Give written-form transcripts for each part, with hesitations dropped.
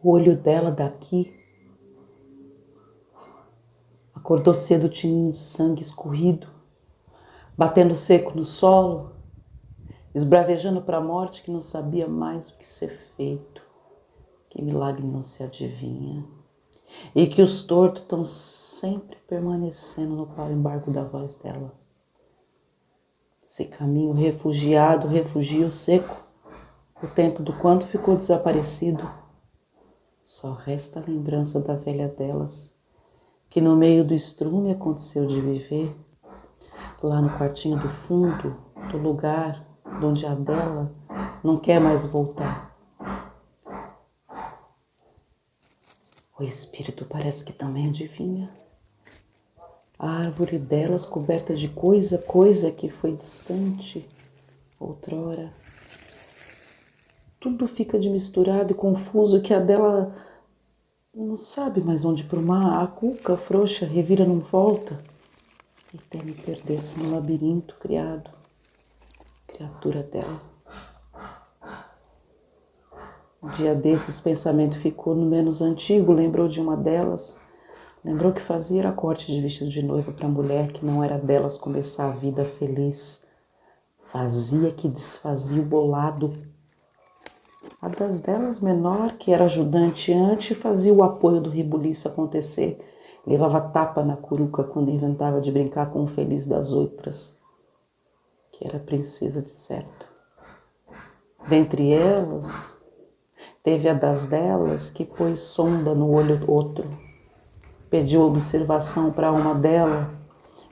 O olho dela daqui acordou cedo, tinha de sangue escorrido, batendo seco no solo, esbravejando para a morte que não sabia mais o que ser feito, que milagre não se adivinha, e que os tortos estão sempre permanecendo no embargo da voz dela. Esse caminho refugiado, refugio seco, o tempo do quanto ficou desaparecido, só resta a lembrança da velha delas, que no meio do estrume aconteceu de viver, lá no quartinho do fundo, do lugar onde a dela não quer mais voltar. O espírito parece que também adivinha. A árvore delas coberta de coisa que foi distante, outrora. Tudo fica de misturado e confuso que a dela não sabe mais onde prumar. A cuca frouxa revira não volta e teme perder-se no labirinto criado, criatura dela. Um dia desses, pensamento ficou no menos antigo, lembrou de uma delas, lembrou que fazia era corte de vestido de noiva para a mulher, que não era delas começar a vida feliz. Fazia que desfazia o bolado. A das delas menor, que era ajudante antes, fazia o apoio do ribuliço acontecer. Levava tapa na curuca quando inventava de brincar com o feliz das outras, que era princesa de certo. Dentre elas, teve a das delas que pôs sonda no olho outro. Pediu observação para uma dela,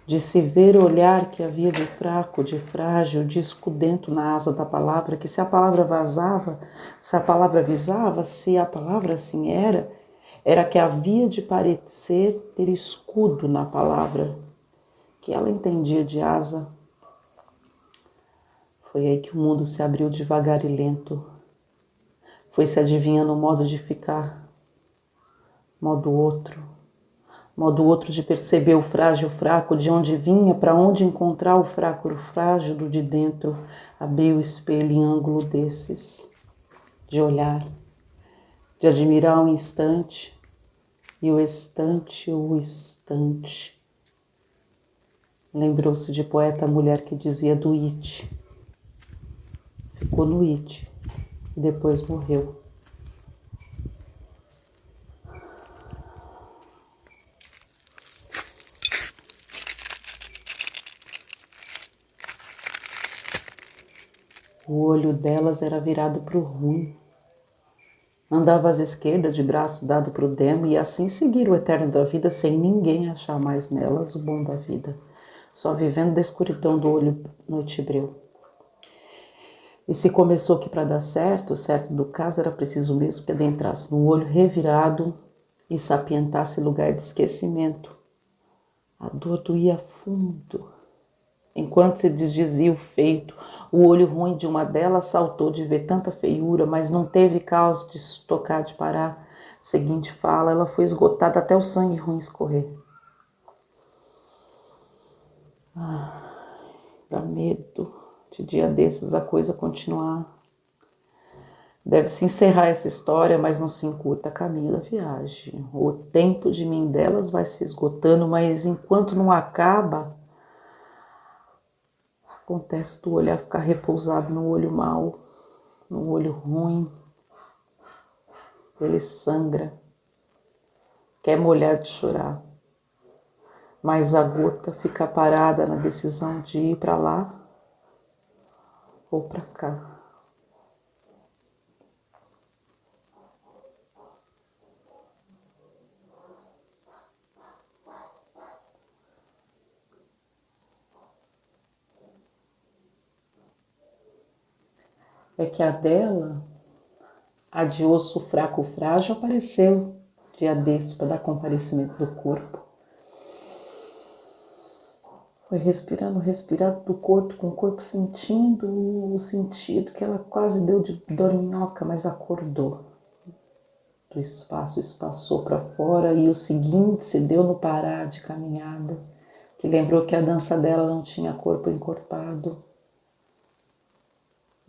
de se ver olhar que havia de fraco, de frágil, de escudento na asa da palavra, que se a palavra vazava, se a palavra avisava, se a palavra assim era que havia de parecer ter escudo na palavra, que ela entendia de asa. Foi aí que o mundo se abriu devagar e lento. Foi se adivinhando o modo de ficar, modo outro de perceber o frágil fraco, de onde vinha, para onde encontrar o fraco o frágil do de dentro, abrir o espelho em ângulo desses, de olhar, de admirar um instante, e o instante. Lembrou-se de poeta mulher que dizia do it, ficou no it e depois morreu. O olho delas era virado para o ruim. Andava às esquerdas, de braço dado para o demo, e assim seguir o eterno da vida, sem ninguém achar mais nelas o bom da vida, só vivendo da escuridão do olho noitebreu. E se começou que para dar certo, o certo do caso era preciso mesmo que adentrasse no olho revirado e sapientasse lugar de esquecimento. A dor doía fundo. Enquanto se desdizia o feito, o olho ruim de uma delas saltou de ver tanta feiura, mas não teve causa de se tocar, de parar. Seguinte fala, ela foi esgotada até o sangue ruim escorrer. Dá medo de dia desses a coisa continuar. Deve-se encerrar essa história, mas não se encurta caminho da viagem. O tempo de mim delas vai se esgotando, mas enquanto não acaba, acontece do olhar ficar repousado no olho mau, no olho ruim. Ele sangra, quer molhar de chorar, mas a gota fica parada na decisão de ir para lá ou para cá. É que a dela, a de osso fraco frágil, apareceu dia desse para dar comparecimento do corpo. Foi respirando do corpo, com o corpo sentindo o sentido que ela quase deu de dorminhoca, mas acordou. Do espaço espaçou para fora e o seguinte se deu no parar de caminhada, que lembrou que a dança dela não tinha corpo encorpado.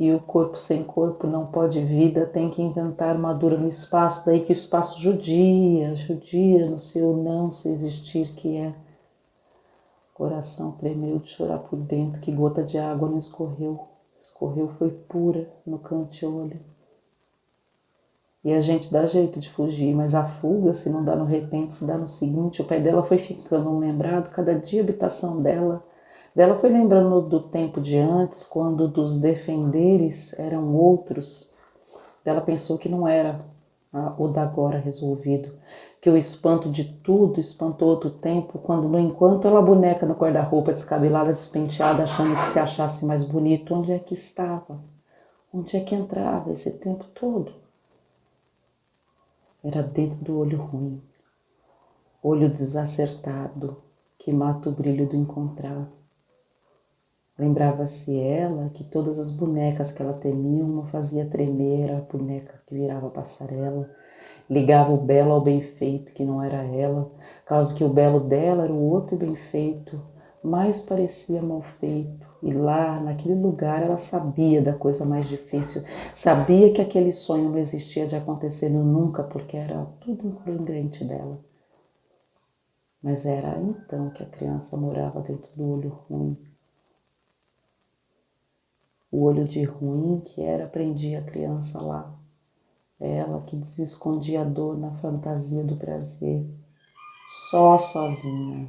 E o corpo sem corpo não pode vida, tem que inventar armadura no espaço, daí que o espaço judia no seu não se existir que é. Coração tremeu de chorar por dentro, que gota de água não escorreu. Escorreu foi pura no canto-olho. E a gente dá jeito de fugir, mas a fuga, se não dá no repente, se dá no seguinte. O pai dela foi ficando um lembrado, cada dia a habitação dela foi lembrando do tempo de antes, quando dos defenderes eram outros. Ela pensou que não era o da agora resolvido, que o espanto de tudo espantou outro tempo, quando no enquanto ela boneca no guarda-roupa, descabelada, despenteada, achando que se achasse mais bonito, onde é que estava? Onde é que entrava esse tempo todo? Era dentro do olho ruim, olho desacertado, que mata o brilho do encontrar. Lembrava-se ela que todas as bonecas que ela temia, uma fazia tremer, a boneca que virava passarela, ligava o belo ao bem feito, que não era ela, causa que o belo dela era o outro bem feito, mais parecia mal feito. E lá, naquele lugar, ela sabia da coisa mais difícil, sabia que aquele sonho não existia de acontecer nunca, porque era tudo incongruente dela. Mas era então que a criança morava dentro do olho ruim. O olho de ruim que era prendia a criança lá. Ela que desescondia a dor na fantasia do prazer. Só sozinha.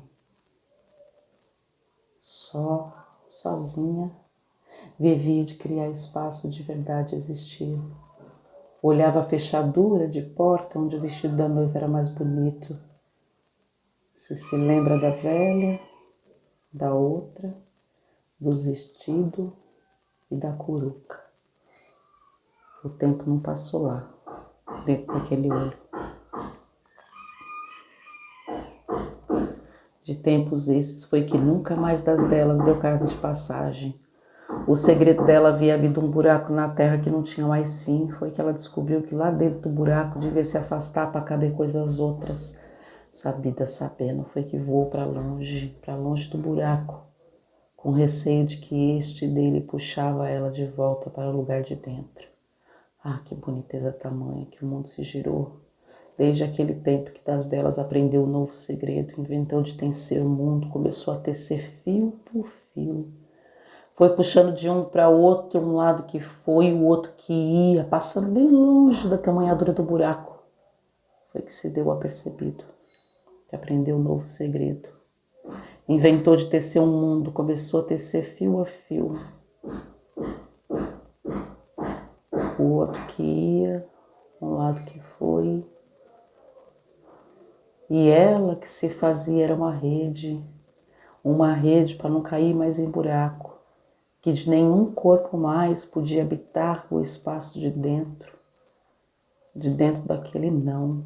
Só sozinha. Vivia de criar espaço de verdade existir. Olhava a fechadura de porta onde o vestido da noiva era mais bonito. Se lembra da velha, da outra, dos vestidos e da curuca. O tempo não passou lá, dentro daquele olho. De tempos esses foi que nunca mais das delas deu carta de passagem. O segredo dela havia havido um buraco na terra que não tinha mais fim. Foi que ela descobriu que lá dentro do buraco devia se afastar para caber coisas outras. Sabida sabendo, foi que voou para longe do buraco, com receio de que este dele puxava ela de volta para o lugar de dentro. Ah, que boniteza tamanha que o mundo se girou. Desde aquele tempo que das delas aprendeu um novo segredo, inventou de tecer o mundo, começou a tecer fio por fio. Foi puxando de um para outro, um lado que foi, o outro que ia, passando bem longe da tamanhadura do buraco. Foi que se deu apercebido, que aprendeu um novo segredo. Inventou de tecer um mundo, começou a tecer fio a fio. O outro que ia, um lado que foi. E ela que se fazia era uma rede para não cair mais em buraco, que de nenhum corpo mais podia habitar o espaço de dentro daquele não.